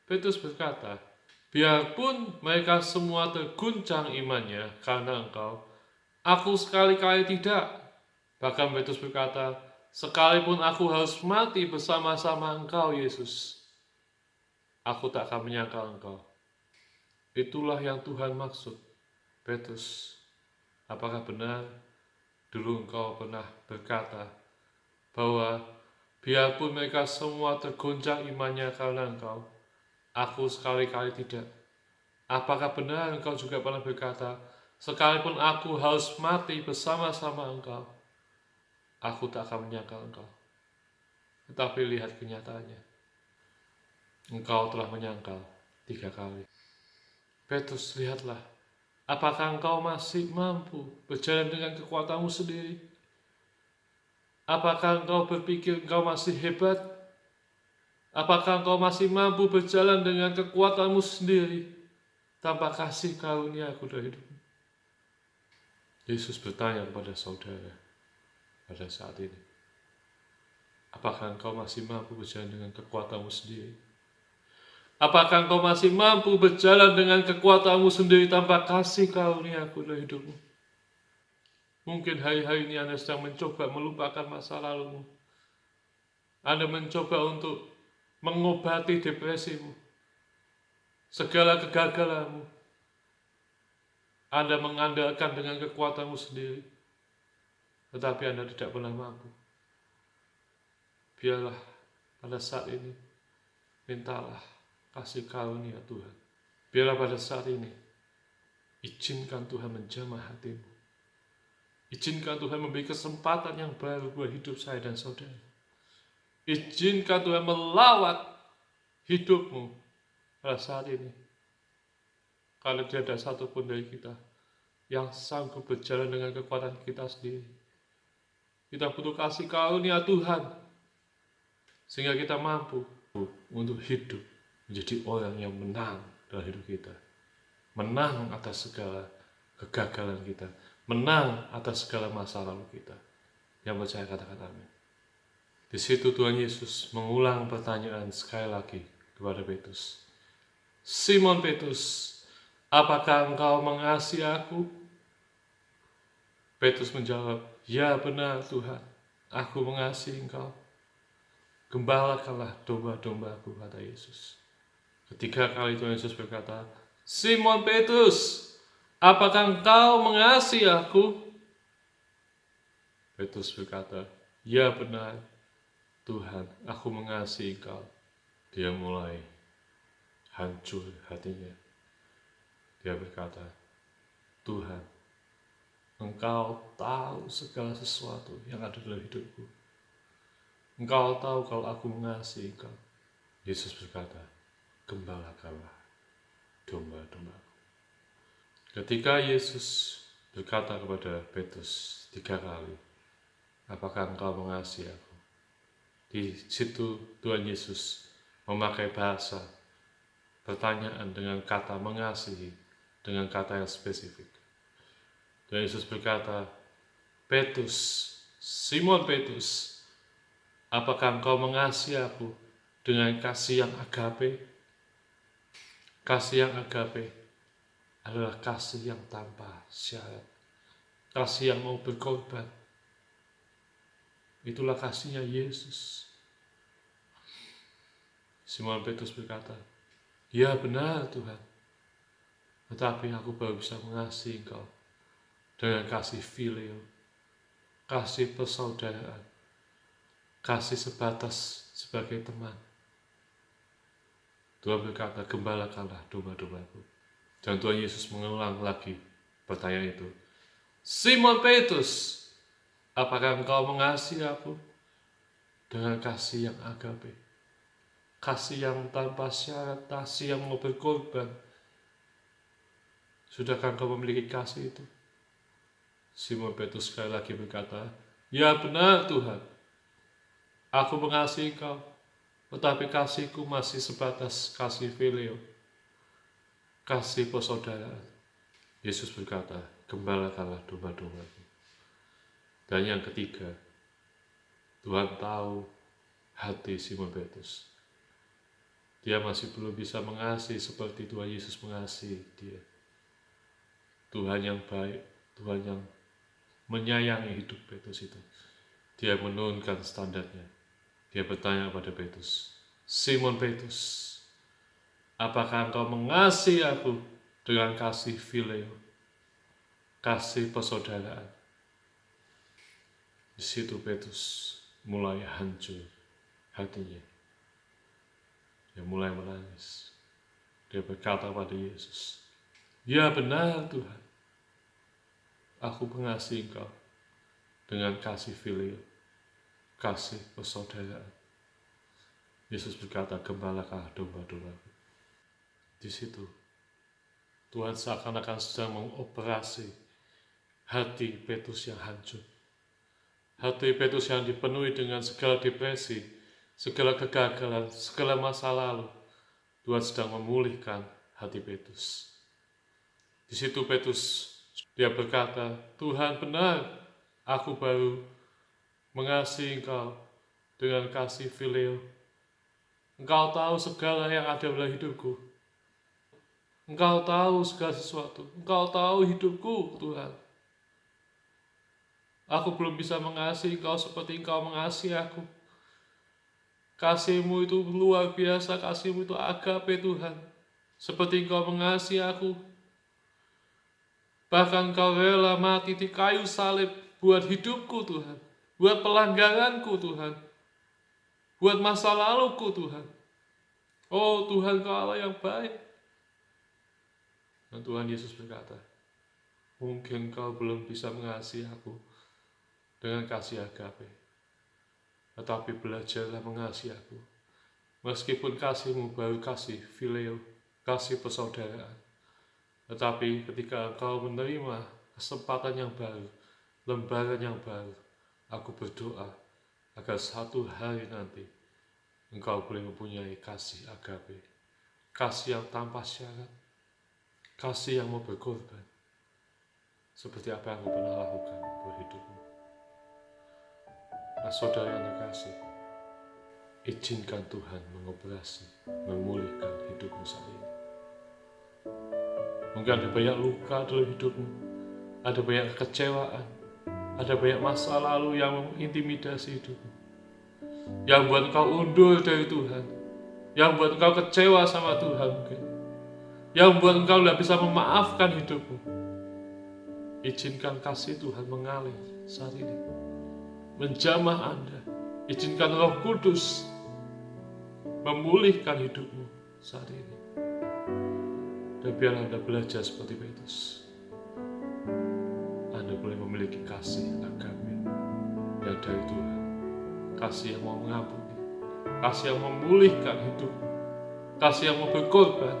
Petrus berkata, biarpun mereka semua terguncang imannya karena engkau, aku sekali-kali tidak. Bahkan Petrus berkata, sekalipun aku harus mati bersama-sama engkau, Yesus, aku tak akan menyangkal engkau. Itulah yang Tuhan maksud. Petrus, apakah benar dulu engkau pernah berkata bahwa biarpun mereka semua tergoncang imannya karena engkau, aku sekali-kali tidak. Apakah benar engkau juga pernah berkata, sekalipun aku harus mati bersama-sama engkau, aku tak akan menyangkal engkau. Tetapi lihat kenyataannya, engkau telah menyangkal 3 kali. Petrus, lihatlah, apakah engkau masih mampu berjalan dengan kekuatanmu sendiri? Apakah engkau berpikir engkau masih hebat? Apakah engkau masih mampu berjalan dengan kekuatanmu sendiri tanpa kasih karunia aku dari hidupmu? Yesus bertanya kepada saudara pada saat ini, apakah engkau masih mampu berjalan dengan kekuatanmu sendiri? Apakah engkau masih mampu berjalan dengan kekuatanmu sendiri tanpa kasih karunia aku dalam hidupmu? Mungkin hari-hari ini Anda sedang mencoba melupakan masa lalumu. Anda mencoba untuk mengobati depresimu, segala kegagalanmu. Anda mengandalkan dengan kekuatanmu sendiri, tetapi Anda tidak pernah mampu. Biarlah pada saat ini, mintalah kasih karunia Tuhan. Biarlah pada saat ini, izinkan Tuhan menjamah hatimu. Izinkan Tuhan memberi kesempatan yang baru buat hidup saya dan saudara. Izinkan Tuhan melawat hidupmu pada saat ini. Kalau tidak ada satupun dari kita yang sanggup berjalan dengan kekuatan kita sendiri. Kita butuh kasih karunia Tuhan, sehingga kita mampu untuk hidup menjadi orang yang menang dalam hidup kita. Menang atas segala kegagalan kita. menang atas segala masa lalu kita. Yang percaya katakan amin. Di situ Tuhan Yesus mengulang pertanyaan sekali lagi kepada Petrus. Simon Petrus, apakah engkau mengasihi aku? Petrus menjawab, ya benar Tuhan, aku mengasihi engkau. Gembalakanlah domba-dombaku, kata Yesus. Ketiga kali Tuhan Yesus berkata, Simon Petrus, apakah engkau mengasihi aku? Petrus berkata, ya benar Tuhan, aku mengasihi engkau. Dia mulai hancur hatinya. Dia berkata, Tuhan, engkau tahu segala sesuatu yang ada dalam hidupku. Engkau tahu kalau aku mengasihi engkau. Yesus berkata, gembalakanlah domba-dombaku. Ketika Yesus berkata kepada Petrus 3 kali, apakah engkau mengasihi aku? Di situ Tuhan Yesus memakai bahasa pertanyaan dengan kata mengasihi, dengan kata yang spesifik. Tuhan Yesus berkata, Petrus, Simon Petrus, apakah engkau mengasihi aku dengan kasih yang agape? Kasih yang agape adalah kasih yang tanpa syarat. Kasih yang mau berkorban. Itulah kasihnya Yesus. Simon Petrus berkata, ya benar Tuhan, tetapi aku baru bisa mengasihi engkau dengan kasih filio, kasih persaudaraan, kasih sebatas sebagai teman. Tuhan berkata, gembalakanlah domba-dombaku. Dan Tuhan Yesus mengulang lagi pertanyaan itu. Simon Petrus, apakah engkau mengasihi aku? Dengan kasih yang agape. Kasih yang tanpa syarat, kasih yang mau berkorban. Sudahkah engkau memiliki kasih itu? Simon Petrus sekali lagi berkata, ya benar Tuhan, aku mengasihi engkau. Tetapi kasihku masih sebatas kasih filio, kasih persaudaraan. Yesus berkata, gembalakanlah domba-dombaku. Dan yang ketiga, Tuhan tahu hati Simon Petrus. Dia masih belum bisa mengasihi seperti Tuhan Yesus mengasihi dia. Tuhan yang baik, Tuhan yang menyayangi hidup Petrus itu. Dia menurunkan standarnya. Dia bertanya kepada Petrus, Simon Petrus, apakah engkau mengasihi aku dengan kasih filio, kasih persaudaraan? Di situ Petrus mulai hancur hatinya. Dia mulai menangis. Dia berkata pada Yesus, ya benar Tuhan, aku mengasihi engkau dengan kasih filio, kasih persaudaraan. Yesus berkata, gembalakanlah domba-dombaku. Di situ Tuhan seakan-akan sedang mengoperasi hati Petrus yang hancur. Hati Petrus yang dipenuhi dengan segala depresi, segala kegagalan, segala masa lalu. Tuhan sedang memulihkan hati Petrus. Di situ Petrus, dia berkata, Tuhan benar, aku baru mengasihi engkau dengan kasih filio. Engkau tahu segala yang ada dalam hidupku. Engkau tahu segala sesuatu. Engkau tahu hidupku, Tuhan. Aku belum bisa mengasihi engkau seperti engkau mengasihi aku. Kasih-Mu itu luar biasa, kasih-Mu itu agape Tuhan. Seperti engkau mengasihi aku. Bahkan engkau rela mati di kayu salib buat hidupku Tuhan. Buat pelanggaranku Tuhan. Buat masa laluku Tuhan. Oh Tuhan, Kau Allah yang baik. Dan Tuhan Yesus berkata, mungkin kau belum bisa mengasihi aku dengan kasih agape. Tetapi belajarlah mengasihi aku. Meskipun kasih-Mu baru kasih filio, kasih persaudaraan. Tetapi ketika engkau menerima kesempatan yang baru, lembaran yang baru, aku berdoa agar satu hari nanti engkau boleh mempunyai kasih agape, kasih yang tanpa syarat, kasih yang mau berkorban. seperti apa yang Engkau pernah lakukan buat hidupmu. Nah, saudara yang terkasih, izinkan Tuhan mengoperasi, memulihkan hidupmu saat ini. Mungkin ada banyak luka dalam hidupmu, ada banyak kekecewaan, ada banyak masa lalu yang mengintimidasi hidupmu, yang buat engkau undur dari Tuhan, yang buat engkau kecewa sama Tuhan mungkin, yang buat engkau tidak bisa memaafkan hidupmu. Izinkan kasih Tuhan mengalir saat ini, menjamah Anda. Izinkan Roh Kudus memulihkan hidupmu saat ini. Dan biarlah Anda belajar seperti Petrus. Anda boleh memiliki kasih agape yang dari Tuhan. Kasih yang mau mengampuni, kasih yang memulihkan hidupmu, kasih yang mau berkorban,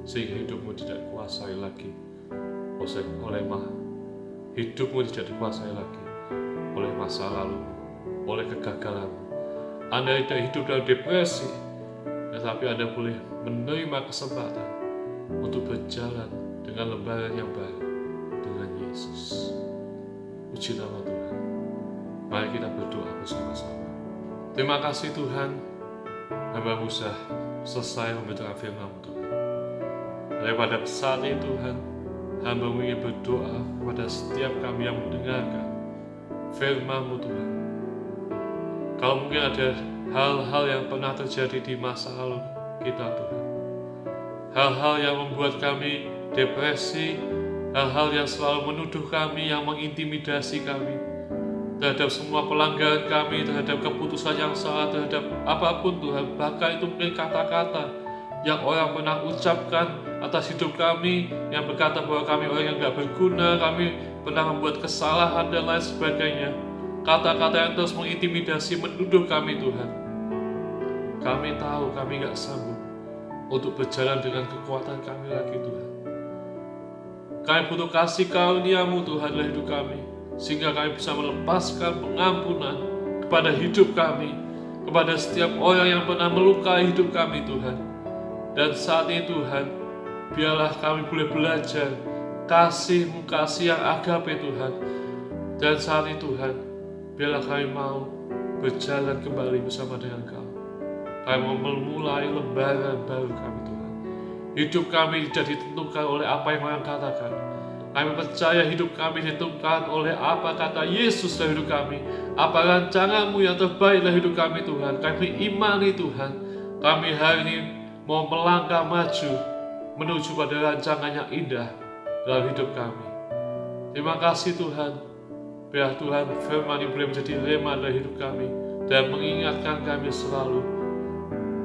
sehingga hidupmu tidak dikuasai lagi oleh hidupmu tidak dikuasai lagi oleh masa lalu, oleh kegagalanmu. Anda tidak hidup dalam depresi, tetapi Anda boleh menerima kesempatan untuk berjalan dengan lembaran yang baru dengan Yesus. Puji nama Tuhan. Mari kita berdoa bersama-sama. Terima kasih Tuhan, hamba-Mu sudah selesai memberitakan firman-Mu Tuhan. Daripada saat ini Tuhan, hamba-Mu ingin berdoa kepada setiap kami yang mendengarkan firman-Mu Tuhan. Kalau mungkin ada hal-hal yang pernah terjadi di masa lalu kita Tuhan, hal-hal yang membuat kami depresi, hal-hal yang selalu menuduh kami, yang mengintimidasi kami, terhadap semua pelanggaran kami, terhadap keputusan yang salah, terhadap apapun Tuhan, bahkan itu mungkin kata-kata yang orang pernah ucapkan atas hidup kami, yang berkata bahwa kami orang yang gak berguna, kami pernah membuat kesalahan dan lain sebagainya. Kata-kata yang terus mengintimidasi, menuduh kami Tuhan. Kami tahu kami gak sanggup untuk berjalan dengan kekuatan kami lagi Tuhan. Kami butuh kasih karunia-Mu Tuhan dalam hidup kami, sehingga kami bisa melepaskan pengampunan kepada hidup kami, kepada setiap orang yang pernah melukai hidup kami Tuhan. Dan saat ini Tuhan, biarlah kami boleh belajar kasih-Mu, kasih yang agape Tuhan. Dan saat ini Tuhan, biarlah kami mau berjalan kembali bersama dengan Kau. Kami mau memulai lembaran baru kami Tuhan. Hidup kami tidak ditentukan oleh apa yang orang katakan. Kami percaya hidup kami ditentukan oleh apa kata Yesus dalam hidup kami. Apa rancangan-Mu yang terbaik dalam hidup kami Tuhan. Kami imani Tuhan. Kami hari ini mau melangkah maju menuju pada rancangan yang indah dalam hidup kami. Terima kasih Tuhan. Biar Tuhan firman ini boleh menjadi rema dalam hidup kami dan mengingatkan kami selalu,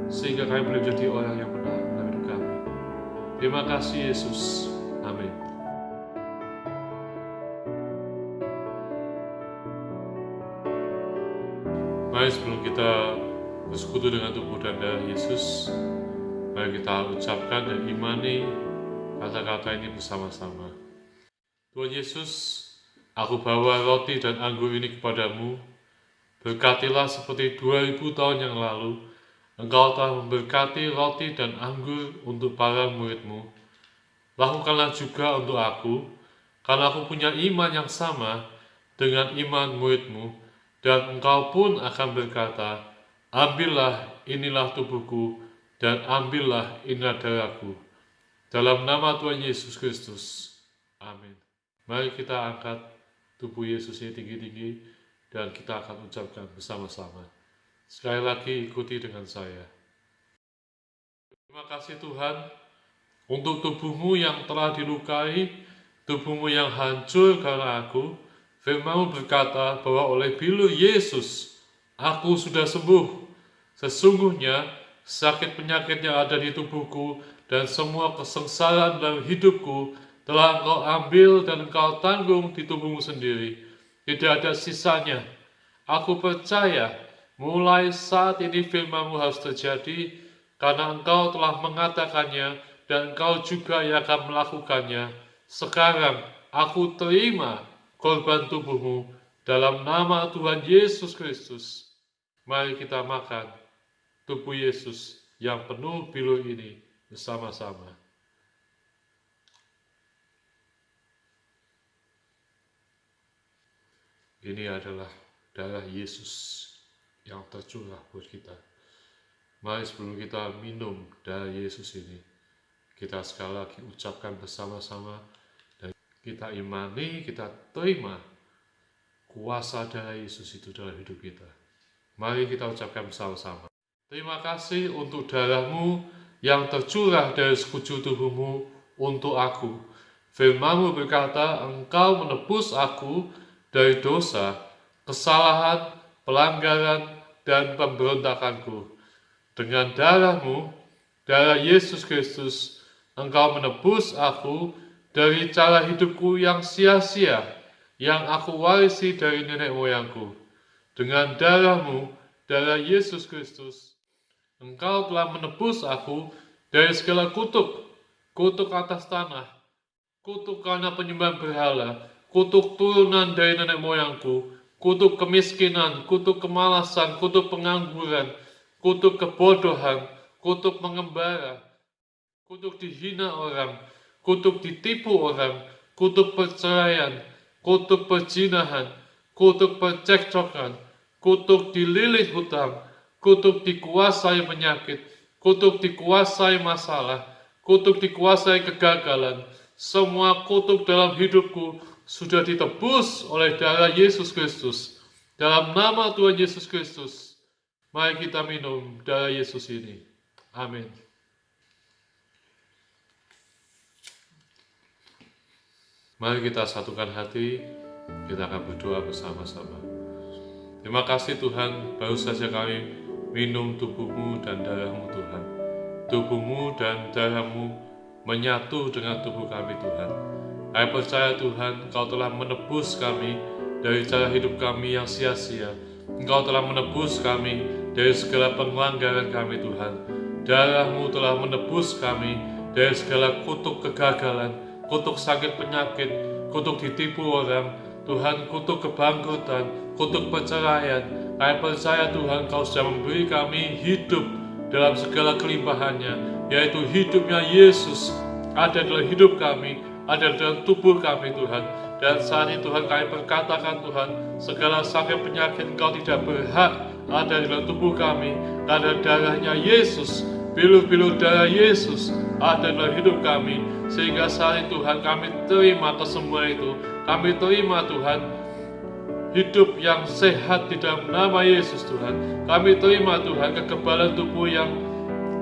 sehingga kami boleh menjadi orang yang benar dalam hidup kami. Terima kasih Yesus. Amin. Mari sebelum kita bersekutu dengan tubuh dan darah Yesus, mari kita ucapkan dan imani kata-kata ini bersama-sama. Tuhan Yesus, aku bawa roti dan anggur ini kepadamu. Berkatilah seperti 2000 tahun yang lalu Engkau telah memberkati roti dan anggur untuk para murid-Mu. Lakukanlah juga untuk aku, karena aku punya iman yang sama dengan iman murid-Mu, dan Engkau pun akan berkata, ambillah inilah tubuhku, dan ambillah inilah darahku. Dalam nama Tuhan Yesus Kristus. Amin. Mari kita angkat tubuh Yesus ini tinggi-tinggi, dan kita akan ucapkan bersama-sama. Sekali lagi ikuti dengan saya. Terima kasih Tuhan untuk tubuh-Mu yang telah dilukai, tubuh-Mu yang hancur karena aku. Firman-Mu berkata bahwa oleh bilur Yesus aku sudah sembuh. Sesungguhnya sakit penyakit yang ada di tubuhku dan semua kesengsaraan dalam hidupku telah Engkau ambil dan Engkau tanggung di tubuh-Mu sendiri. Tidak ada sisanya. Aku percaya mulai saat ini firman-Mu harus terjadi, karena Engkau telah mengatakannya dan Engkau juga yang akan melakukannya. Sekarang aku terima korban tubuh-Mu dalam nama Tuhan Yesus Kristus. Mari kita makan tubuh Yesus yang penuh bilur ini bersama-sama. ini adalah darah Yesus yang tercurah buat kita. Mari sebelum kita minum darah Yesus ini, kita sekali lagi ucapkan bersama-sama dan kita imani, kita terima kuasa darah Yesus itu dalam hidup kita. Mari kita ucapkan bersama-sama. Terima kasih untuk darah-Mu yang tercurah dari sekujur tubuh-Mu untuk aku. Firman-Mu berkata, Engkau menebus aku dari dosa, kesalahan, pelanggaran, dan pemberontakanku. Dengan darah-Mu, darah Yesus Kristus, Engkau menebus aku dari cara hidupku yang sia-sia, yang aku warisi dari nenek moyangku. Dengan darah-Mu, darah Yesus Kristus, Engkau telah menebus aku dari segala kutuk, kutuk atas tanah, kutuk karena penyembahan berhala, kutuk turunan dari nenek moyangku, kutuk kemiskinan, kutuk kemalasan, kutuk pengangguran, kutuk kebodohan, kutuk mengembara, kutuk dihina orang, kutuk ditipu orang, kutuk perceraian, kutuk perzinahan, kutuk percekcokan, kutuk dililit hutang, kutuk dikuasai penyakit, kutuk dikuasai masalah, kutuk dikuasai kegagalan. Semua kutuk dalam hidupku sudah ditebus oleh darah Yesus Kristus. Dalam nama Tuhan Yesus Kristus, mari kita minum darah Yesus ini. Amin. Mari kita satukan hati, kita akan berdoa bersama-sama. Terima kasih Tuhan, baru saja kami minum tubuh-Mu dan darah-Mu Tuhan. Tubuh-Mu dan darah-Mu menyatu dengan tubuh kami Tuhan. Kami percaya Tuhan, Engkau telah menebus kami dari cara hidup kami yang sia-sia. Engkau telah menebus kami dari segala pelanggaran kami Tuhan. Darah-Mu telah menebus kami dari segala kutuk kegagalan, kutuk sakit penyakit, kutuk ditipu orang, Tuhan, kutuk kebangkrutan, kutuk perceraian. Kami percaya Tuhan, Engkau sudah memberi kami hidup dalam segala kelimpahannya, yaitu hidupnya Yesus ada dalam hidup kami, ada dalam tubuh kami Tuhan. Dan saat ini Tuhan kami berkatakan Tuhan, segala sakit penyakit Engkau tidak berhak ada dalam tubuh kami, karena darahnya Yesus, bilur-bilur darah Yesus ada dalam hidup kami. Sehingga saat ini Tuhan kami terima kesembuhan itu, kami terima Tuhan hidup yang sehat di dalam nama Yesus Tuhan. Kami terima Tuhan kekebalan tubuh yang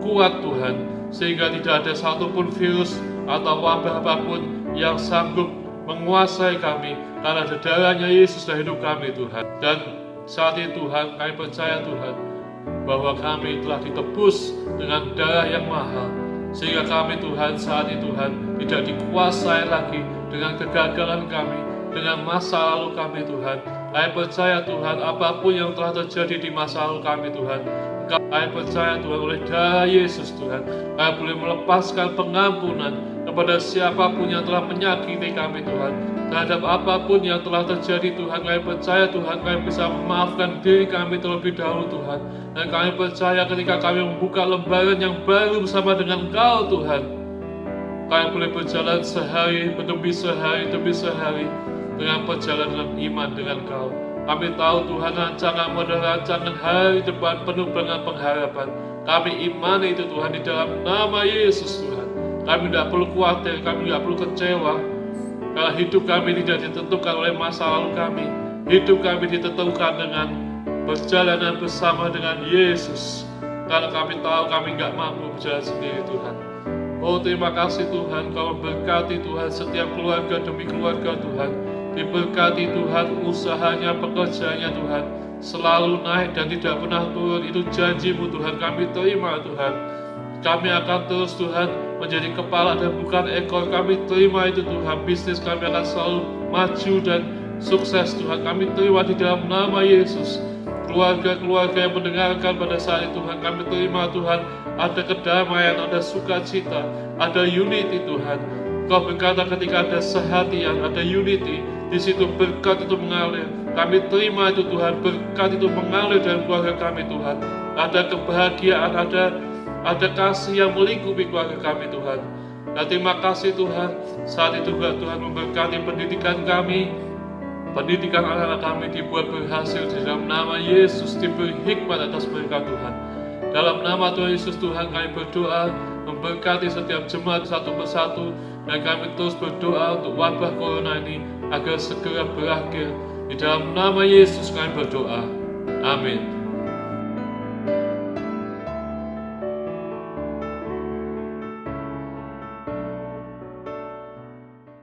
kuat Tuhan, sehingga tidak ada satupun virus atau wabah apapun yang sanggup menguasai kami, karena ada darahnya Yesus dalam hidup kami Tuhan. Dan saat ini Tuhan kami percaya Tuhan bahwa kami telah ditebus dengan darah yang mahal, sehingga kami Tuhan saat ini Tuhan tidak dikuasai lagi dengan kegagalan kami, dengan masa lalu kami Tuhan. Kami percaya Tuhan apapun yang telah terjadi di masa lalu kami Tuhan, kami percaya Tuhan oleh darah Yesus Tuhan, kami boleh melepaskan pengampunan kepada siapapun yang telah menyakiti kami Tuhan. Terhadap apapun yang telah terjadi Tuhan, kami percaya Tuhan kami bisa memaafkan diri kami terlebih dahulu Tuhan. Dan kami percaya ketika kami membuka lembaran yang baru bersama dengan Engkau Tuhan, kami boleh berjalan sehari demi sehari demi sehari dengan perjalanan iman dengan Kau. Kami tahu Tuhan rancangan-Mu adalah rancangan hari depan penuh dengan pengharapan. Kami imani itu Tuhan di dalam nama Yesus Tuhan. Kami tidak perlu khawatir, kami tidak perlu kecewa, karena hidup kami tidak ditentukan oleh masa lalu kami. Hidup kami ditentukan dengan perjalanan bersama dengan Yesus, karena kami tahu kami tidak mampu berjalan sendiri Tuhan. Oh terima kasih Tuhan, Kau memberkati Tuhan setiap keluarga demi keluarga Tuhan. Diberkati Tuhan usahanya, pekerjaannya Tuhan, selalu naik dan tidak pernah turun. Itu janji-Mu Tuhan, kami terima Tuhan. Kami akan terus Tuhan menjadi kepala dan bukan ekor. Kami terima itu Tuhan, bisnis kami akan selalu maju dan sukses Tuhan. Kami terima di dalam nama Yesus. Keluarga-keluarga yang mendengarkan pada saat itu Tuhan, kami terima Tuhan, ada kedamaian, ada sukacita, ada unity Tuhan. Kau berkata ketika ada sehatian, ada unity, di situ berkat itu mengalir. Kami terima itu Tuhan, berkat itu mengalir dalam keluarga kami Tuhan. Ada kebahagiaan, ada kasih yang melingkupi keluarga kami Tuhan. Dan terima kasih Tuhan, saat itu juga Tuhan memberkati pendidikan kami, Pendidikan anak-anak kami dibuat berhasil di dalam nama Yesus, diberi hikmat atas mereka Tuhan. Dalam nama Tuhan Yesus Tuhan kami berdoa, memberkati setiap jemaat satu persatu, dan kami terus berdoa untuk wabah corona ini agar segera berakhir. Di dalam nama Yesus kami berdoa. Amin.